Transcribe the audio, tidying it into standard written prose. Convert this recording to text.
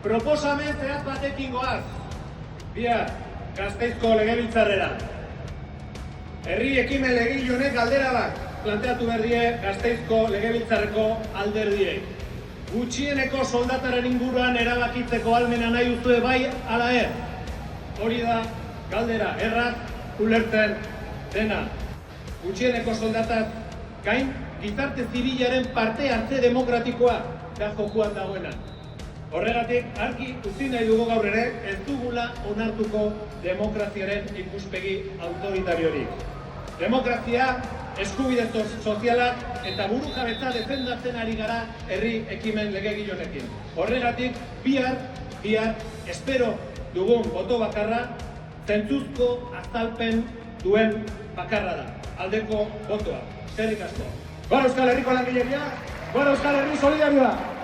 Proposamen zehatz batekin goaz. Bihar, Gasteizko legebiltzarrera. Herri ekimen legegile honek galdera bat planteatu behar die Gasteizko legebiltzarreko alderdiei. Gutxieneko soldataren inguruan erabakitzeko ahalmena nahi duzue bai ala ez? Hori da galdera, erraz ulertzen dena. Gutxieneko soldataz gain, gizarte zibilaren parte hartze demokratikoa da jokoan dagoena. Horregatik, argi utzi nahi dugu gaur ere, ez dugula onartuko demokraziaren ikuspegi autoritariorik. Demokrazia, eskubide sozialak eta burujabetza defendatzen ari gara herri ekimen legegile honekin. Horregatik, bihar, espero dugun boto bakarra, zentzuzko azalpen duen bakarra da. Aldeko botoa. Eskerrik asko. Gora Euskal Herriko langileria, gora Euskal Herri solidarioa!